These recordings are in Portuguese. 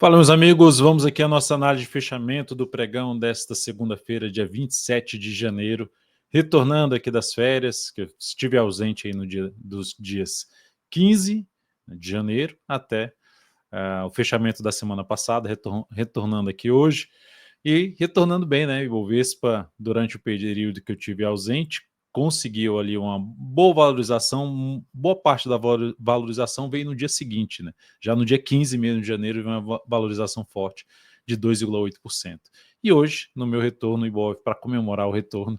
Fala, meus amigos, vamos aqui à nossa análise de fechamento do pregão desta segunda-feira, dia 27 de janeiro, retornando aqui das férias, que eu estive ausente aí no dia dos dias 15 de janeiro até o fechamento da semana passada, retornando aqui hoje e retornando bem, né? Ibovespa, durante o período que eu tive ausente, conseguiu ali uma boa valorização, boa parte da valorização veio no dia seguinte, né? Já no dia 15 mesmo de janeiro, veio uma valorização forte de 2,8%. E hoje, no meu retorno, o Ibov, para comemorar o retorno,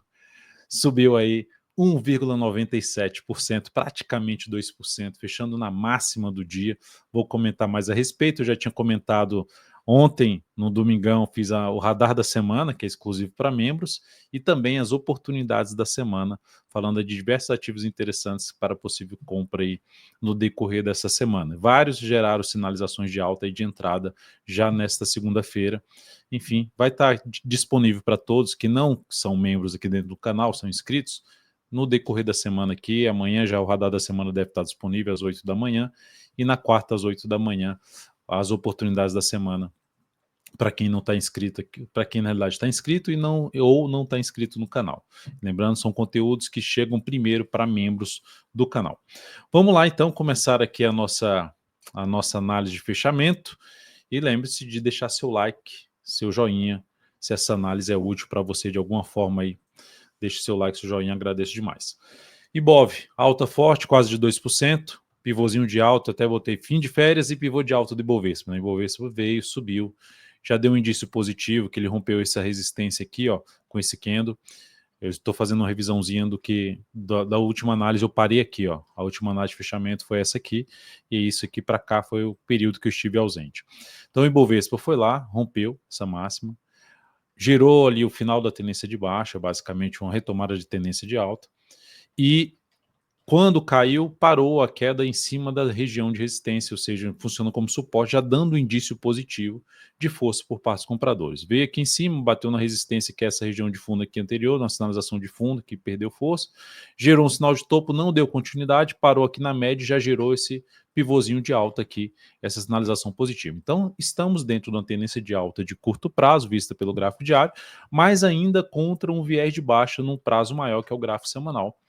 subiu aí 1,97%, praticamente 2%, fechando na máxima do dia. Vou comentar mais a respeito, eu já tinha comentado ontem, no domingão, fiz o radar da semana, que é exclusivo para membros, e também as oportunidades da semana, falando de diversos ativos interessantes para possível compra aí no decorrer dessa semana. Vários geraram sinalizações de alta e de entrada já nesta segunda-feira. Enfim, vai estar disponível para todos que não são membros aqui dentro do canal, são inscritos, no decorrer da semana aqui. Amanhã já o radar da semana deve estar disponível às 8 da manhã e na quarta às 8 da manhã as oportunidades da semana para quem não está inscrito, para quem na realidade está inscrito e não está inscrito no canal. Lembrando, são conteúdos que chegam primeiro para membros do canal. Vamos lá então começar aqui a nossa análise de fechamento e lembre-se de deixar seu like, seu joinha, se essa análise é útil para você de alguma forma aí. Deixe seu like, seu joinha, agradeço demais. Ibov, alta forte, quase de 2%, pivôzinho de alta, até botei fim de férias e pivô de alta do Ibovespa. O Ibovespa veio, subiu, já deu um indício positivo, que ele rompeu essa resistência aqui, ó, com esse candle. Eu estou fazendo uma revisãozinha da última análise, eu parei aqui, ó. A última análise de fechamento foi essa aqui, e isso aqui para cá foi o período que eu estive ausente. Então o Ibovespa foi lá, rompeu essa máxima, gerou ali o final da tendência de baixa, basicamente uma retomada de tendência de alta, e quando caiu, parou a queda em cima da região de resistência, ou seja, funciona como suporte, já dando um indício positivo de força por parte dos compradores. Veio aqui em cima, bateu na resistência, que é essa região de fundo aqui anterior, na sinalização de fundo, que perdeu força, gerou um sinal de topo, não deu continuidade, parou aqui na média e já gerou esse pivôzinho de alta aqui, essa sinalização positiva. Então, estamos dentro de uma tendência de alta de curto prazo, vista pelo gráfico diário, mas ainda contra um viés de baixa num prazo maior, que é o gráfico semanal,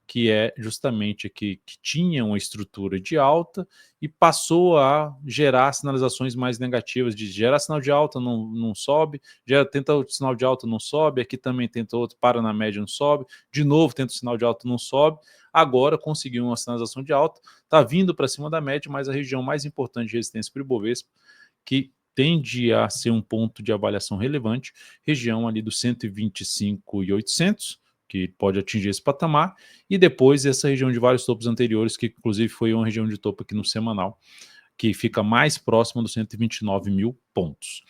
que é justamente aqui, que tinha uma estrutura de alta e passou a gerar sinalizações mais negativas, de gerar sinal de alta, não sobe, tenta outro sinal de alta, não sobe, aqui também tenta outro, para na média, não sobe, de novo tenta o sinal de alta, não sobe, agora conseguiu uma sinalização de alta, está vindo para cima da média, mas a região mais importante de resistência para o Ibovespa, que tende a ser um ponto de avaliação relevante, região ali dos 125.800, que pode atingir esse patamar, e depois essa região de vários topos anteriores, que inclusive foi uma região de topo aqui no semanal, que fica mais próxima dos 129 mil pontos.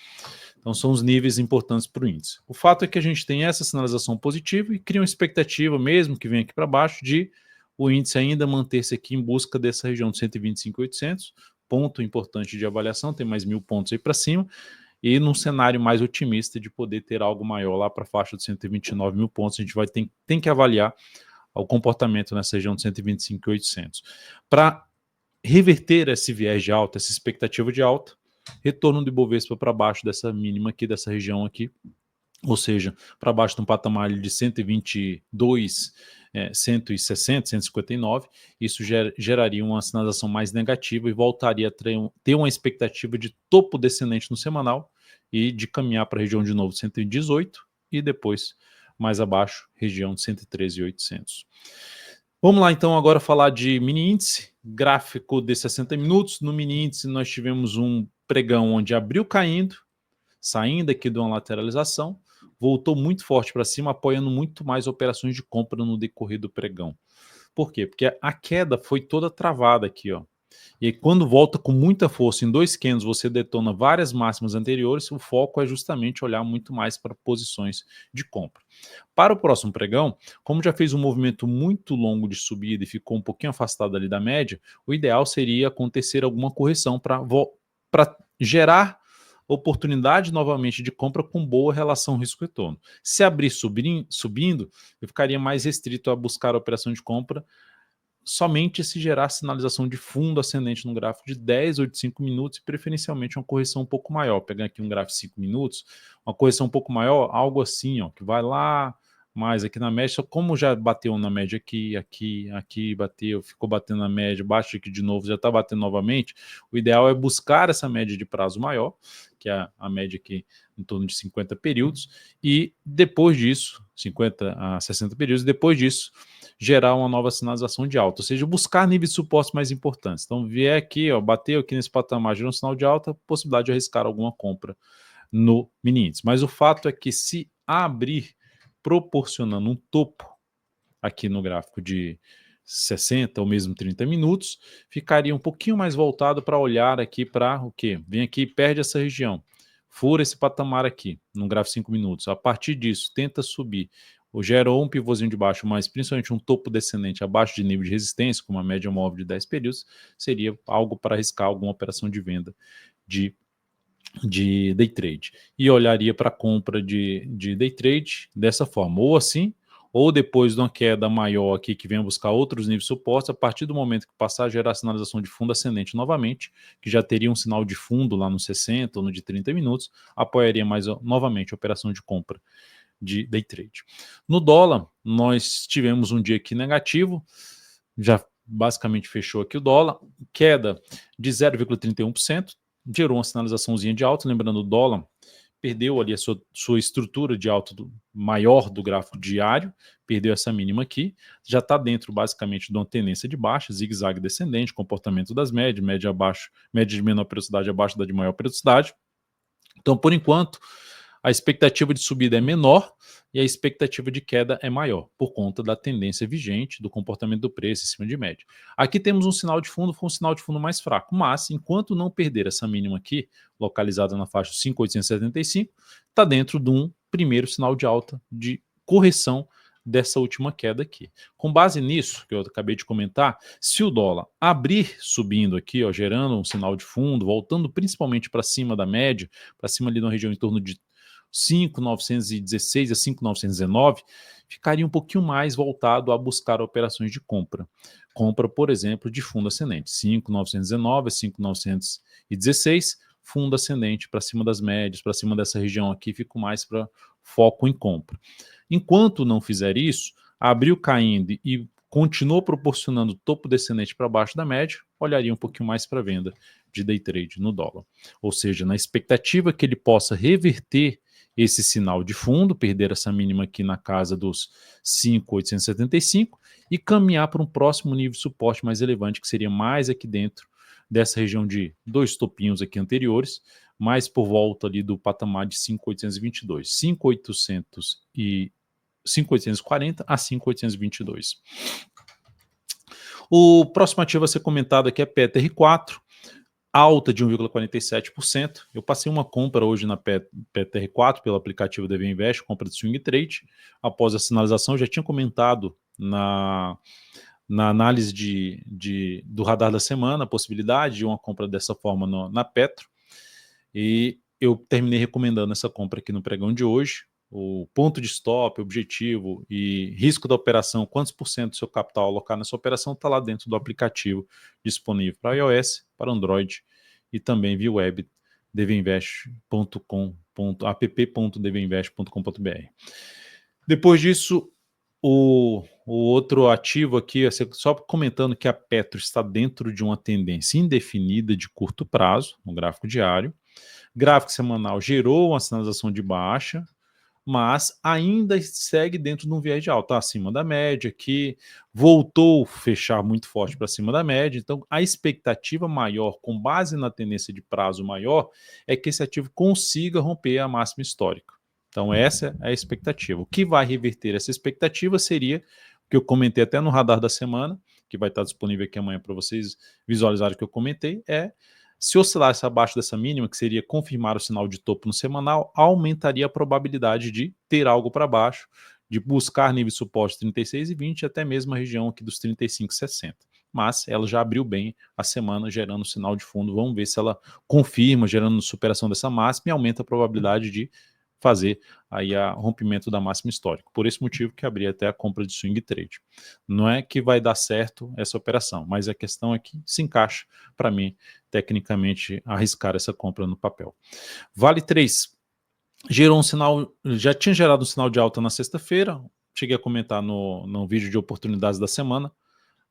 Então são os níveis importantes para o índice. O fato é que a gente tem essa sinalização positiva e cria uma expectativa, mesmo que venha aqui para baixo, de o índice ainda manter-se aqui em busca dessa região de 125.800, ponto importante de avaliação, tem mais 1.000 pontos aí para cima, e num cenário mais otimista de poder ter algo maior lá para a faixa de 129 mil pontos, a gente tem que avaliar o comportamento nessa região de 125.800. Para reverter esse viés de alta, essa expectativa de alta, retorno do Ibovespa para baixo dessa mínima aqui, dessa região aqui, ou seja, para baixo de um patamar de 122, 160, 159, isso geraria uma sinalização mais negativa e voltaria a ter uma expectativa de topo descendente no semanal e de caminhar para a região de novo de 118 e depois mais abaixo, região de 113.800. Vamos lá então agora falar de mini índice, gráfico de 60 minutos. No mini índice nós tivemos um pregão onde abriu caindo, saindo aqui de uma lateralização, voltou muito forte para cima, apoiando muito mais operações de compra no decorrer do pregão. Por quê? Porque a queda foi toda travada aqui, ó. E aí, quando volta com muita força em dois candles, você detona várias máximas anteriores, o foco é justamente olhar muito mais para posições de compra. Para o próximo pregão, como já fez um movimento muito longo de subida e ficou um pouquinho afastado ali da média, o ideal seria acontecer alguma correção para gerar oportunidade novamente de compra com boa relação risco-retorno. Se abrir subindo, eu ficaria mais restrito a buscar a operação de compra somente se gerar sinalização de fundo ascendente no gráfico de 10 ou de 5 minutos, e preferencialmente uma correção um pouco maior. Pegar aqui um gráfico de 5 minutos, uma correção um pouco maior, algo assim, ó, que vai lá mais aqui na média, só como já bateu na média aqui, aqui, bateu, ficou batendo na média, bate aqui de novo, já está batendo novamente, o ideal é buscar essa média de prazo maior, que é a média aqui em torno de 50 períodos, e depois disso, 50 a 60 períodos, depois disso, gerar uma nova sinalização de alta, ou seja, buscar níveis de suporte mais importantes. Então, vier aqui, ó, bateu aqui nesse patamar, gerou um sinal de alta, possibilidade de arriscar alguma compra no mini índice. Mas o fato é que se abrir proporcionando um topo aqui no gráfico de 60 ou mesmo 30 minutos, ficaria um pouquinho mais voltado para olhar aqui para o quê? Vem aqui e perde essa região, fura esse patamar aqui, no gráfico de 5 minutos. A partir disso, tenta subir, ou gerou um pivôzinho de baixo, mas principalmente um topo descendente abaixo de nível de resistência, com uma média móvel de 10 períodos, seria algo para arriscar alguma operação de venda de day trade, e olharia para a compra de day trade dessa forma, ou assim, ou depois de uma queda maior aqui que venha buscar outros níveis de suporte, a partir do momento que passar a gerar sinalização de fundo ascendente novamente, que já teria um sinal de fundo lá no 60 ou no de 30 minutos, apoiaria mais novamente a operação de compra de day trade. No dólar, nós tivemos um dia aqui negativo, já basicamente fechou aqui o dólar, queda de 0,31%, gerou uma sinalizaçãozinha de alta, lembrando o dólar perdeu ali a sua estrutura de alta maior do gráfico diário, perdeu essa mínima aqui, já está dentro basicamente de uma tendência de baixa, zigue-zague descendente, comportamento das médias, média abaixo, média de menor periodicidade abaixo da de maior periodicidade. Então, por enquanto, a expectativa de subida é menor e a expectativa de queda é maior, por conta da tendência vigente do comportamento do preço em cima de média. Aqui temos um sinal de fundo, foi um sinal de fundo mais fraco, mas enquanto não perder essa mínima aqui, localizada na faixa 5.875, está dentro de um primeiro sinal de alta de correção dessa última queda aqui. Com base nisso, que eu acabei de comentar, se o dólar abrir subindo aqui, ó, gerando um sinal de fundo, voltando principalmente para cima da média, para cima ali na região em torno de 5.916 a 5.919, ficaria um pouquinho mais voltado a buscar operações de compra. Compra, por exemplo, de fundo ascendente, 5.919 a 5.916, fundo ascendente para cima das médias, para cima dessa região aqui, fico mais para foco em compra. Enquanto não fizer isso, abriu caindo e continuou proporcionando topo descendente para baixo da média, olharia um pouquinho mais para venda de day trade no dólar. Ou seja, na expectativa que ele possa reverter esse sinal de fundo, perder essa mínima aqui na casa dos 5.875 e caminhar para um próximo nível de suporte mais elevante, que seria mais aqui dentro dessa região de dois topinhos aqui anteriores, mais por volta ali do patamar de 5.822, 5.840 a 5.822. O próximo ativo a ser comentado aqui é PETR4, alta de 1,47%. Eu passei uma compra hoje na PETR4 pelo aplicativo DV Invest, compra de swing trade. Após a sinalização, já tinha comentado na análise do radar da semana a possibilidade de uma compra dessa forma na Petro. E eu terminei recomendando essa compra aqui no pregão de hoje. O ponto de stop, objetivo e risco da operação, quantos por cento do seu capital alocar nessa operação, está lá dentro do aplicativo disponível para iOS, para Android e também via web app.dvinvest.com.br. Depois disso, o outro ativo aqui, só comentando que a Petro está dentro de uma tendência indefinida de curto prazo, no gráfico diário. Gráfico semanal gerou uma sinalização de baixa, mas ainda segue dentro de um viés de alta, tá acima da média aqui, voltou a fechar muito forte para cima da média, então a expectativa maior, com base na tendência de prazo maior, é que esse ativo consiga romper a máxima histórica. Então essa é a expectativa. O que vai reverter essa expectativa seria, o que eu comentei até no radar da semana, que vai estar disponível aqui amanhã para vocês visualizarem o que eu comentei, se oscilasse abaixo dessa mínima, que seria confirmar o sinal de topo no semanal, aumentaria a probabilidade de ter algo para baixo, de buscar nível de suporte 36,20 até mesmo a região aqui dos 35,60. Mas ela já abriu bem a semana gerando sinal de fundo. Vamos ver se ela confirma, gerando superação dessa máxima e aumenta a probabilidade de fazer aí o rompimento da máxima histórica. Por esse motivo que abri até a compra de swing trade. Não é que vai dar certo essa operação, mas a questão é que se encaixa para mim, tecnicamente, arriscar essa compra no papel. Vale 3 gerou um sinal, já tinha gerado um sinal de alta na sexta-feira, cheguei a comentar no vídeo de oportunidades da semana,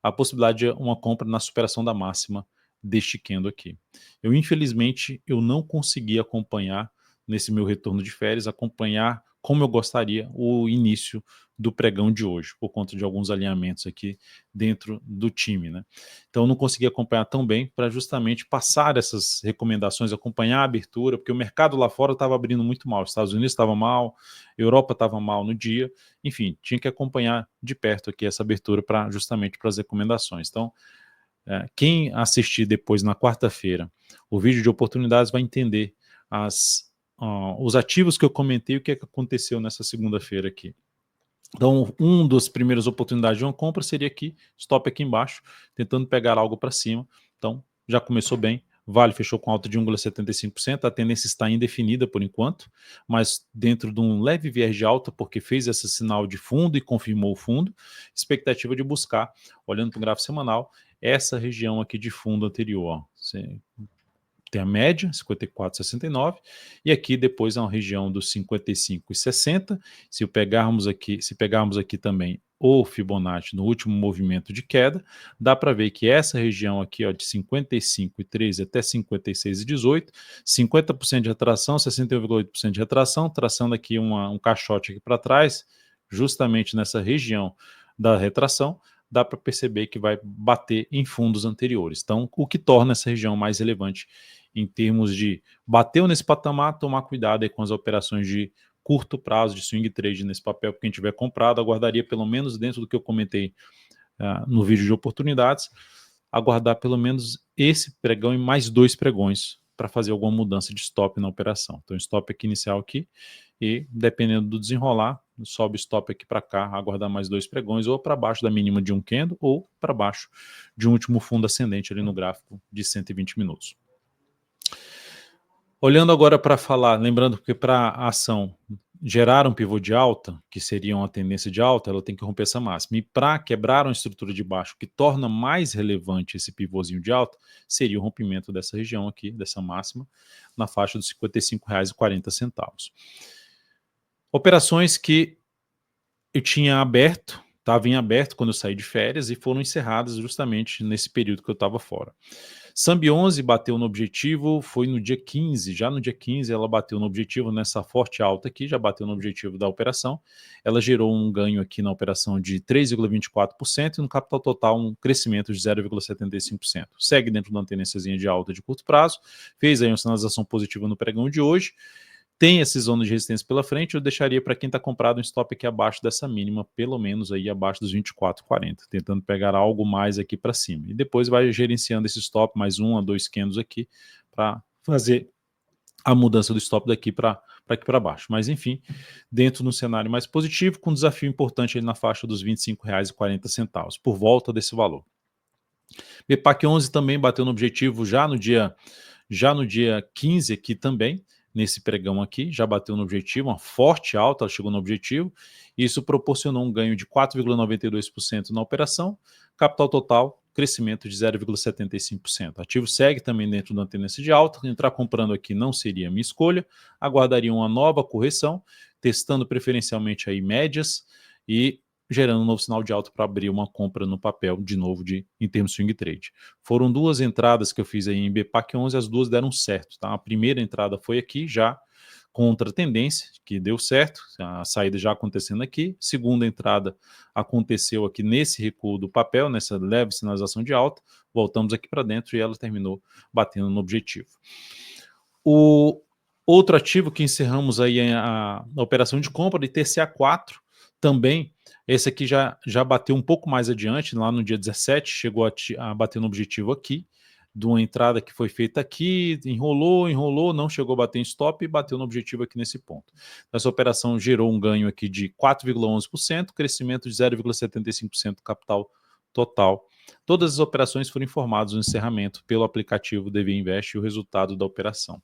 a possibilidade de uma compra na superação da máxima deste candle aqui. Infelizmente, eu não consegui acompanhar, nesse meu retorno de férias, acompanhar como eu gostaria o início do pregão de hoje, por conta de alguns alinhamentos aqui dentro do time, né? Então, eu não consegui acompanhar tão bem para justamente passar essas recomendações, acompanhar a abertura, porque o mercado lá fora estava abrindo muito mal, os Estados Unidos estavam mal, a Europa estava mal no dia, enfim, tinha que acompanhar de perto aqui essa abertura para justamente para as recomendações. Então, quem assistir depois na quarta-feira o vídeo de oportunidades vai entender os ativos que eu comentei e o que aconteceu nessa segunda-feira aqui. Então, das primeiras oportunidades de uma compra seria aqui, stop aqui embaixo, tentando pegar algo para cima. Então, já começou bem. Vale fechou com alta de 1,75%, a tendência está indefinida por enquanto, mas dentro de um leve viés de alta, porque fez esse sinal de fundo e confirmou o fundo, expectativa de buscar, olhando para o gráfico semanal, essa região aqui de fundo anterior, ó. Tem a média, 54,69, e aqui depois é uma região dos 55,60. Se pegarmos aqui também o Fibonacci no último movimento de queda, dá para ver que essa região aqui, ó, de 55,13 até 56,18, 50% de retração, 61,8% de retração, traçando aqui um caixote aqui para trás, justamente nessa região da retração, dá para perceber que vai bater em fundos anteriores. Então, o que torna essa região mais relevante em termos de bateu nesse patamar, tomar cuidado aí com as operações de curto prazo, de swing trade nesse papel, porque quem tiver comprado, aguardaria pelo menos dentro do que eu comentei no vídeo de oportunidades, aguardar pelo menos esse pregão e mais 2 pregões para fazer alguma mudança de stop na operação. Então, stop aqui inicial aqui e, dependendo do desenrolar, sobe stop aqui para cá, aguardar mais 2 pregões, ou para baixo da mínima de um candle, ou para baixo de um último fundo ascendente ali no gráfico de 120 minutos. Olhando agora para falar, lembrando que para a ação gerar um pivô de alta, que seria uma tendência de alta, ela tem que romper essa máxima. E para quebrar uma estrutura de baixo, que torna mais relevante esse pivôzinho de alta, seria o rompimento dessa região aqui, dessa máxima, na faixa dos R$ 55,40. Operações que eu tinha aberto, estava em aberto quando eu saí de férias e foram encerradas justamente nesse período que eu estava fora. Sambi 11 bateu no objetivo, foi no dia 15, já no dia 15 ela bateu no objetivo nessa forte alta aqui, já bateu no objetivo da operação, ela gerou um ganho aqui na operação de 3,24% e no capital total um crescimento de 0,75%. Segue dentro de uma tendênciazinha de alta de curto prazo, fez aí uma sinalização positiva no pregão de hoje, tem essa zona de resistência pela frente, eu deixaria para quem está comprado um stop aqui abaixo dessa mínima, pelo menos aí abaixo dos 24,40, tentando pegar algo mais aqui para cima. E depois vai gerenciando esse stop, mais 1 a 2 candles aqui, para fazer a mudança do stop daqui para aqui para baixo. Mas enfim, dentro de um cenário mais positivo, com um desafio importante ali na faixa dos R$ 25,40, por volta desse valor. BPAC 11 também bateu no objetivo já no dia 15 aqui também, nesse pregão aqui, já bateu no objetivo, uma forte alta, ela chegou no objetivo, e isso proporcionou um ganho de 4,92% na operação, capital total, crescimento de 0,75%. Ativo segue também dentro da tendência de alta, entrar comprando aqui não seria minha escolha, aguardaria uma nova correção, testando preferencialmente aí médias e gerando um novo sinal de alta para abrir uma compra no papel, de novo, em termos de swing trade. Foram 2 entradas que eu fiz aí em BPAC 11, as 2 deram certo. Tá? A primeira entrada foi aqui, já contra a tendência, que deu certo, a saída já acontecendo aqui. Segunda entrada aconteceu aqui nesse recuo do papel, nessa leve sinalização de alta. Voltamos aqui para dentro e ela terminou batendo no objetivo. O outro ativo que encerramos aí a operação de compra de TCA4, também, esse aqui já bateu um pouco mais adiante, lá no dia 17, chegou a bater no objetivo aqui, de uma entrada que foi feita aqui, enrolou, não chegou a bater em stop e bateu no objetivo aqui nesse ponto. Essa operação gerou um ganho aqui de 4,11%, crescimento de 0,75% do capital total. Todas as operações foram informadas no encerramento pelo aplicativo DV Invest e o resultado da operação.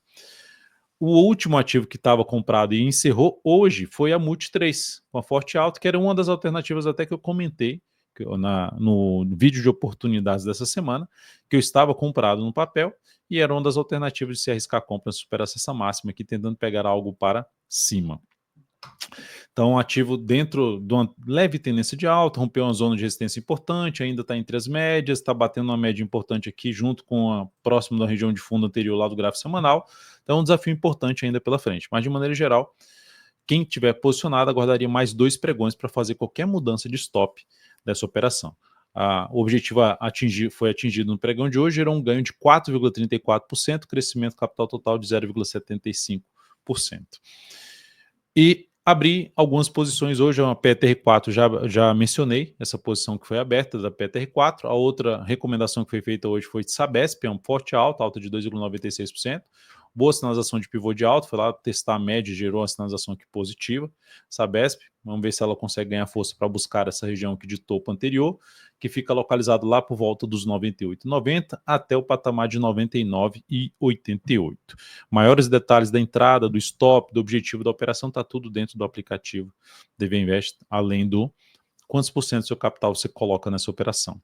O último ativo que estava comprado e encerrou hoje foi a Multi3, com a forte alta, que era uma das alternativas até que eu comentei no vídeo de oportunidades dessa semana, que eu estava comprado no papel e era uma das alternativas de se arriscar a compra, superar essa máxima aqui, tentando pegar algo para cima. Então, ativo dentro de uma leve tendência de alta, rompeu uma zona de resistência importante, ainda está entre as médias, está batendo uma média importante aqui, junto com a próxima da região de fundo anterior lá do gráfico semanal. Então, é um desafio importante ainda pela frente. Mas, de maneira geral, quem tiver posicionado aguardaria mais 2 pregões para fazer qualquer mudança de stop dessa operação. O objetivo foi atingido no pregão de hoje, gerou um ganho de 4,34%, crescimento capital total de 0,75%. E abri algumas posições hoje, uma PTR4, já mencionei essa posição que foi aberta da PTR4, a outra recomendação que foi feita hoje foi de Sabesp, é um forte alta de 2,96%, boa sinalização de pivô de alta, foi lá testar a média e gerou uma sinalização aqui positiva, Sabesp, vamos ver se ela consegue ganhar força para buscar essa região aqui de topo anterior, que fica localizado lá por volta dos 98,90 até o patamar de 99,88. Maiores detalhes da entrada, do stop, do objetivo da operação, está tudo dentro do aplicativo DV Invest, além do quantos por cento do seu capital você coloca nessa operação.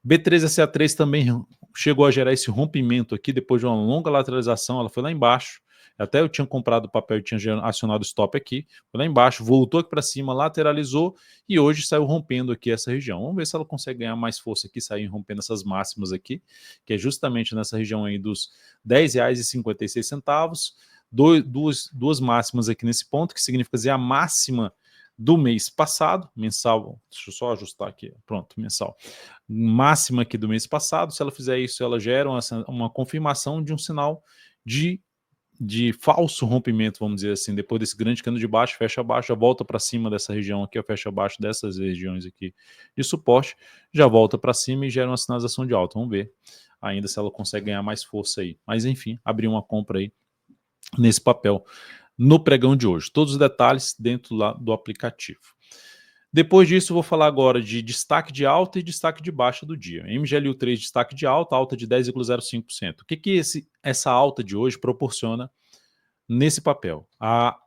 B3SA3 também chegou a gerar esse rompimento aqui, depois de uma longa lateralização, ela foi lá embaixo, até eu tinha comprado o papel e tinha acionado o stop aqui, foi lá embaixo, voltou aqui para cima, lateralizou e hoje saiu rompendo aqui essa região. Vamos ver se ela consegue ganhar mais força aqui, sair rompendo essas máximas aqui, que é justamente nessa região aí dos R$10,56, duas máximas aqui nesse ponto, que significa dizer a máxima do mês passado, mensal, deixa eu só ajustar aqui, pronto, mensal, máxima aqui do mês passado. Se ela fizer isso, ela gera uma confirmação de um sinal de falso rompimento, vamos dizer assim, depois desse grande cano de baixo, fecha abaixo, já volta para cima dessa região aqui, fecha abaixo dessas regiões aqui de suporte, já volta para cima e gera uma sinalização de alta. Vamos ver ainda se ela consegue ganhar mais força aí. Mas enfim, abrir uma compra aí nesse papel no pregão de hoje. Todos os detalhes dentro lá do aplicativo. Depois disso, vou falar agora de destaque de alta e destaque de baixa do dia. MGLU3, destaque de alta de 10,05%. O que essa alta de hoje proporciona nesse papel? A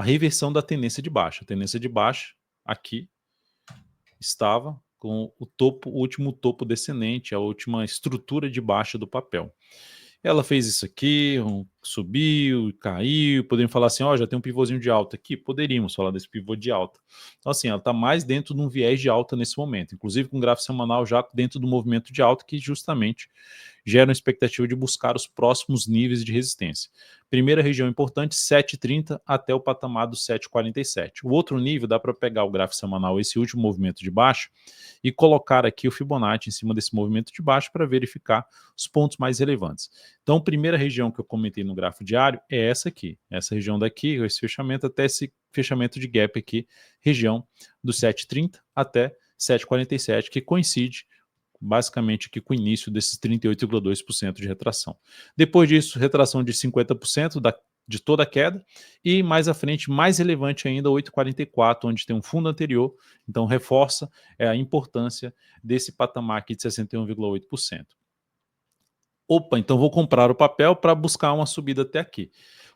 reversão da tendência de baixa. A tendência de baixa aqui estava com o último topo descendente, a última estrutura de baixa do papel. Ela fez isso aqui, subiu, caiu, poderíamos falar assim, ó, já tem um pivôzinho de alta aqui, poderíamos falar desse pivô de alta. Então assim, ela está mais dentro de um viés de alta nesse momento, inclusive com o gráfico semanal já dentro do movimento de alta, que justamente gera uma expectativa de buscar os próximos níveis de resistência. Primeira região importante, 7,30 até o patamar do 7,47. O outro nível, dá para pegar o gráfico semanal, esse último movimento de baixo, e colocar aqui o Fibonacci em cima desse movimento de baixo para verificar os pontos mais relevantes. Então, a primeira região que eu comentei no gráfico diário é essa aqui, essa região daqui, esse fechamento até esse fechamento de gap aqui, região do 7,30 até 7,47, que coincide basicamente aqui com o início desses 38,2% de retração. Depois disso, retração de 50% de toda a queda, e mais à frente, mais relevante ainda, 8,44, onde tem um fundo anterior, então reforça a importância desse patamar aqui de 61,8%. Opa, então vou comprar o papel para buscar uma subida até aqui.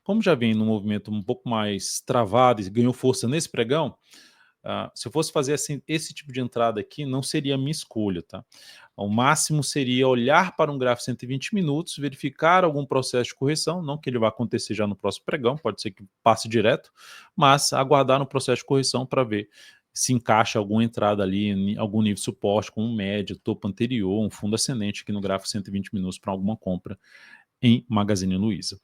Como já vem num movimento um pouco mais travado e ganhou força nesse pregão, se eu fosse fazer assim, esse tipo de entrada aqui, não seria a minha escolha, tá? O máximo seria olhar para um gráfico 120 minutos, verificar algum processo de correção, não que ele vá acontecer já no próximo pregão, pode ser que passe direto, mas aguardar no processo de correção para ver se encaixa alguma entrada ali em algum nível de suporte, com um médio, topo anterior, um fundo ascendente aqui no gráfico 120 minutos para alguma compra em Magazine Luiza.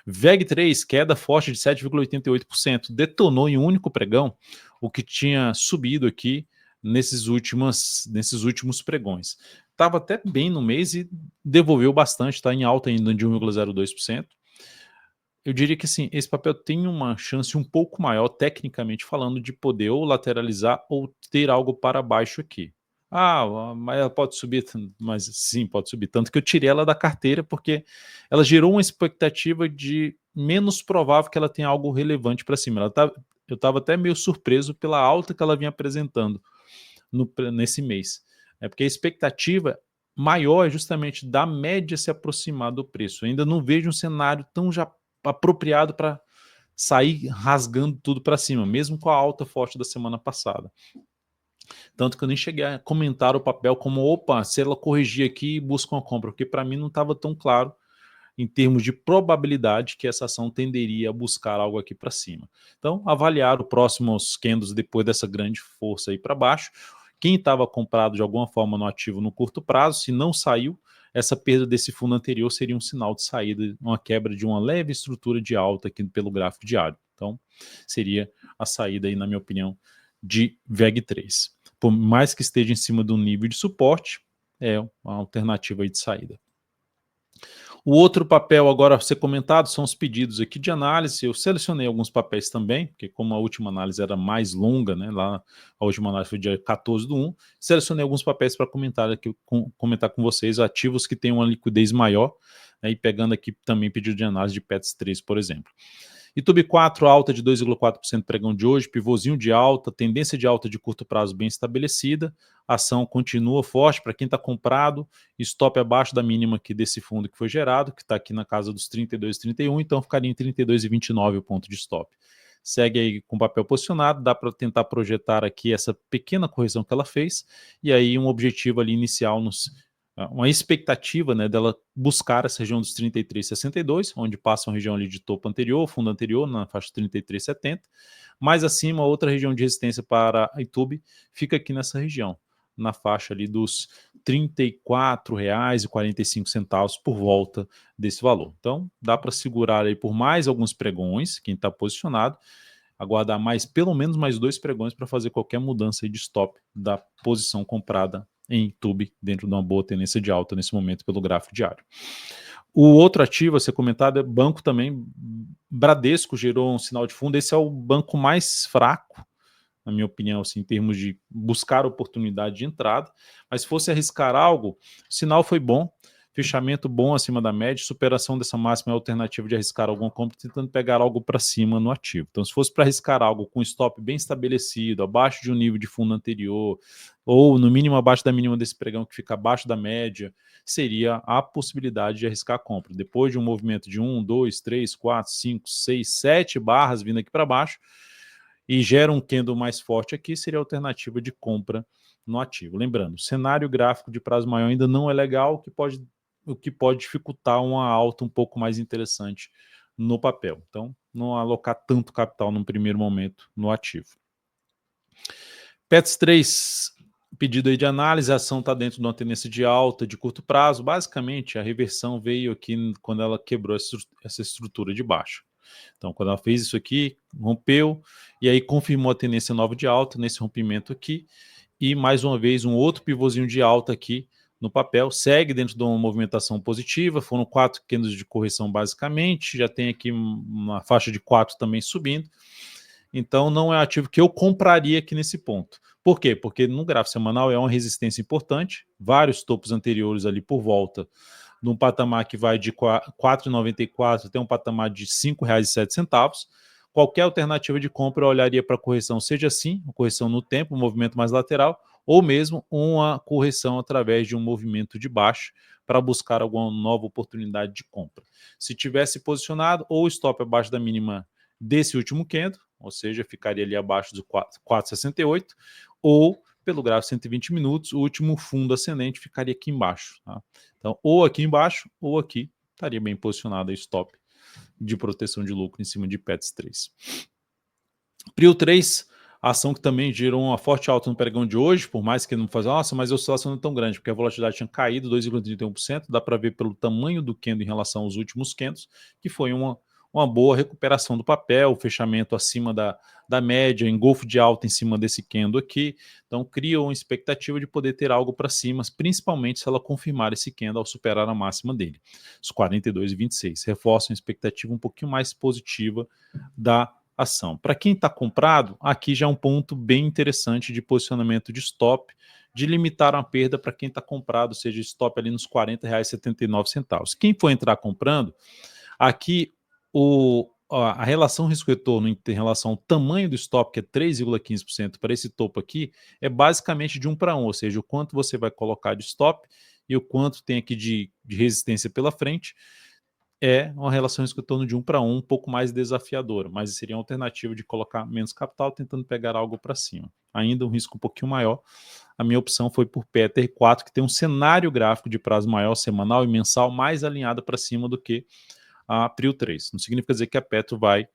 VEG3, queda forte de 7,88%, detonou em um único pregão o que tinha subido aqui nesses últimos pregões. Estava até bem no mês e devolveu bastante, está em alta ainda de 1,02%. Eu diria que assim, esse papel tem uma chance um pouco maior, tecnicamente falando, de poder ou lateralizar ou ter algo para baixo aqui. Mas ela pode subir, mas sim, pode subir. Tanto que eu tirei ela da carteira porque ela gerou uma expectativa de menos provável que ela tenha algo relevante para cima. Eu estava até meio surpreso pela alta que ela vinha apresentando nesse mês. É porque a expectativa maior é justamente da média se aproximar do preço. Eu ainda não vejo um cenário tão já apropriado para sair rasgando tudo para cima, mesmo com a alta forte da semana passada. Tanto que eu nem cheguei a comentar o papel como, opa, se ela corrigir aqui, busca uma compra, porque para mim não estava tão claro em termos de probabilidade que essa ação tenderia a buscar algo aqui para cima. Então, avaliar os próximos candles depois dessa grande força aí para baixo. Quem estava comprado de alguma forma no ativo no curto prazo, se não saiu, essa perda desse fundo anterior seria um sinal de saída, uma quebra de uma leve estrutura de alta aqui pelo gráfico diário. Então, seria a saída aí, na minha opinião, de VEG3. Por mais que esteja em cima do nível de suporte, é uma alternativa aí de saída. O outro papel agora a ser comentado são os pedidos aqui de análise. Eu selecionei alguns papéis também, porque como a última análise era mais longa, né, lá a última análise foi dia 14/1, selecionei alguns papéis para comentar aqui, comentar com vocês ativos que têm uma liquidez maior, né, e pegando aqui também pedido de análise de PETS 3, por exemplo. YouTube 4, alta de 2,4% pregão de hoje, pivôzinho de alta, tendência de alta de curto prazo bem estabelecida, a ação continua forte para quem está comprado, stop abaixo da mínima aqui desse fundo que foi gerado, que está aqui na casa dos 32,31, então ficaria em 32,29 o ponto de stop. Segue aí com papel posicionado, dá para tentar projetar aqui essa pequena correção que ela fez, e aí um objetivo ali inicial uma expectativa, né, dela buscar essa região dos 33,62, onde passa uma região ali de topo anterior, fundo anterior, na faixa 33,70. Mais acima, outra região de resistência para a YouTube fica aqui nessa região, na faixa ali dos R$ 34,45 por volta desse valor. Então, dá para segurar aí por mais alguns pregões, quem está posicionado, aguardar pelo menos mais 2 pregões para fazer qualquer mudança aí de stop da posição comprada em YouTube, dentro de uma boa tendência de alta nesse momento pelo gráfico diário. O outro ativo a ser comentado é banco também. Bradesco gerou um sinal de fundo. Esse é o banco mais fraco, na minha opinião, assim, em termos de buscar oportunidade de entrada. Mas se fosse arriscar algo, o sinal foi bom, fechamento bom acima da média, superação dessa máxima é a alternativa de arriscar alguma compra, tentando pegar algo para cima no ativo. Então, se fosse para arriscar algo com stop bem estabelecido, abaixo de um nível de fundo anterior, ou no mínimo abaixo da mínima desse pregão que fica abaixo da média, seria a possibilidade de arriscar a compra. Depois de um movimento de 1, 2, 3, 4, 5, 6, 7 barras vindo aqui para baixo, e gera um candle mais forte aqui, seria a alternativa de compra no ativo. Lembrando, o cenário gráfico de prazo maior ainda não é legal, o que pode dificultar uma alta um pouco mais interessante no papel. Então, não alocar tanto capital num primeiro momento no ativo. PETS 3, pedido aí de análise, a ação está dentro de uma tendência de alta de curto prazo. Basicamente, a reversão veio aqui quando ela quebrou essa estrutura de baixo. Então, quando ela fez isso aqui, rompeu, e aí confirmou a tendência nova de alta nesse rompimento aqui, e mais uma vez um outro pivôzinho de alta aqui no papel, segue dentro de uma movimentação positiva, foram 4 candles de correção basicamente, já tem aqui uma faixa de 4 também subindo, então não é um ativo que eu compraria aqui nesse ponto. Por quê? Porque no gráfico semanal é uma resistência importante, vários topos anteriores ali por volta, num patamar que vai de R$ 4,94 até um patamar de R$ 5,07. Qualquer alternativa de compra eu olharia para a correção, seja assim, uma correção no tempo, um movimento mais lateral, ou mesmo uma correção através de um movimento de baixo para buscar alguma nova oportunidade de compra. Se tivesse posicionado ou stop abaixo da mínima desse último candle, ou seja, ficaria ali abaixo do 4,68, ou pelo gráfico 120 minutos, o último fundo ascendente ficaria aqui embaixo. Tá? Então, ou aqui embaixo, ou aqui, estaria bem posicionado aí stop de proteção de lucro em cima de PETS 3. Prio 3, ação que também gerou uma forte alta no pregão de hoje, por mais que não faça, nossa, mas a oscilação não é tão grande, porque a volatilidade tinha caído 2,31%, dá para ver pelo tamanho do candle em relação aos últimos candles, que foi uma boa recuperação do papel, fechamento acima da média, engolfo de alta em cima desse candle aqui, então cria uma expectativa de poder ter algo para cima, principalmente se ela confirmar esse candle ao superar a máxima dele, os 42,26, reforça uma expectativa um pouquinho mais positiva da ação. Para quem está comprado, aqui já é um ponto bem interessante de posicionamento de stop, de limitar uma perda para quem está comprado, seja stop ali nos R$ 40,79. Quem for entrar comprando, aqui a relação risco-retorno em relação ao tamanho do stop, que é 3,15% para esse topo aqui, é basicamente de 1 para 1, ou seja, o quanto você vai colocar de stop e o quanto tem aqui de resistência pela frente. é uma relação risco retorno de 1 para 1, um pouco mais desafiadora, mas seria uma alternativa de colocar menos capital tentando pegar algo para cima. Ainda um risco um pouquinho maior. A minha opção foi por Pether 4, que tem um cenário gráfico de prazo maior, semanal e mensal, mais alinhado para cima do que a Prio 3. Não significa dizer que a Petro vai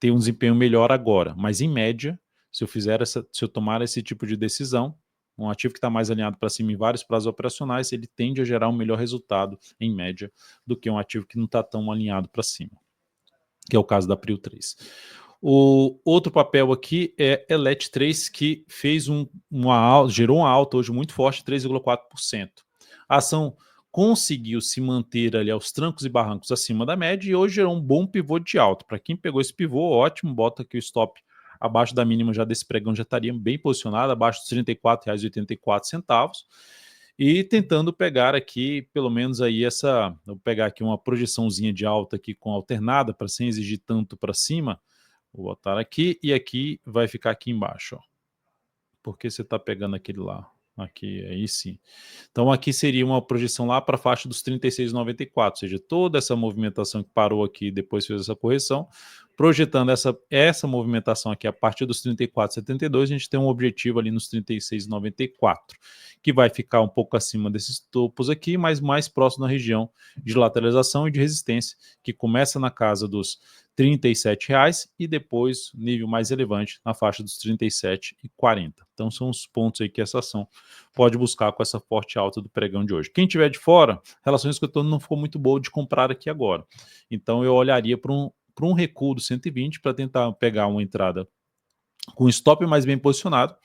ter um desempenho melhor agora, mas em média, se eu tomar esse tipo de decisão, um ativo que está mais alinhado para cima em vários prazos operacionais, ele tende a gerar um melhor resultado, em média, do que um ativo que não está tão alinhado para cima, que é o caso da Prio 3. O outro papel aqui é Elet 3, que fez gerou uma alta hoje muito forte, 3,4%. A ação conseguiu se manter ali aos trancos e barrancos acima da média e hoje gerou um bom pivô de alta. Para quem pegou esse pivô, ótimo, bota aqui o stop abaixo da mínima já desse pregão, já estaria bem posicionado, abaixo dos R$ 34,84, e tentando pegar aqui, pelo menos aí vou pegar aqui uma projeçãozinha de alta aqui com alternada, para sem exigir tanto para cima. Vou botar aqui e aqui vai ficar aqui embaixo, ó. Porque você está pegando aquele lá. Aqui, aí sim. Então aqui seria uma projeção lá para a faixa dos 36,94, ou seja, toda essa movimentação que parou aqui e depois fez essa correção, projetando essa movimentação aqui a partir dos 34,72, a gente tem um objetivo ali nos 36,94, que vai ficar um pouco acima desses topos aqui, mas mais próximo da região de lateralização e de resistência, que começa na casa dos R$ 37,00 e depois nível mais relevante na faixa dos 37,40. Então são os pontos aí que essa ação pode buscar com essa forte alta do pregão de hoje. Quem tiver de fora, relações que eu estou não ficou muito boa de comprar aqui agora. Então eu olharia para um recuo do 120 para tentar pegar uma entrada com stop mais bem posicionado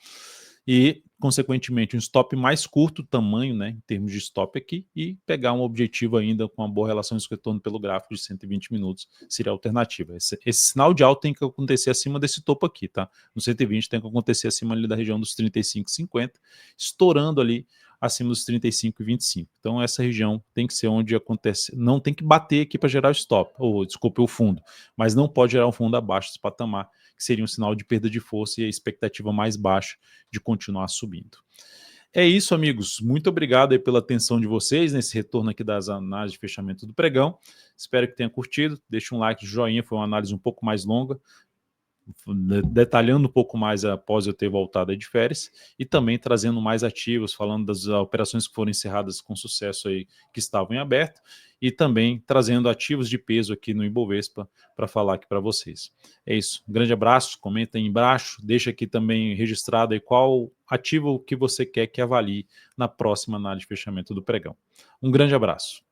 e, consequentemente, um stop mais curto, tamanho, né, em termos de stop aqui, e pegar um objetivo ainda com uma boa relação de retorno pelo gráfico de 120 minutos, seria a alternativa. Esse sinal de alta tem que acontecer acima desse topo aqui, tá? No 120 tem que acontecer acima ali da região dos 35,50, estourando ali acima dos 35,25. Então essa região tem que ser onde acontece, não tem que bater aqui para gerar o stop, ou desculpe, o fundo, mas não pode gerar um fundo abaixo desse patamar, que seria um sinal de perda de força e a expectativa mais baixa de continuar subindo. É isso, amigos. Muito obrigado aí pela atenção de vocês nesse retorno aqui das análises de fechamento do pregão. Espero que tenha curtido. Deixa um like, joinha, foi uma análise um pouco mais longa, detalhando um pouco mais após eu ter voltado aí de férias e também trazendo mais ativos, falando das operações que foram encerradas com sucesso aí, que estavam em aberto, e também trazendo ativos de peso aqui no Ibovespa para falar aqui para vocês. É isso, um grande abraço, comenta aí embaixo, deixa aqui também registrado aí qual ativo que você quer que avalie na próxima análise de fechamento do pregão. Um grande abraço.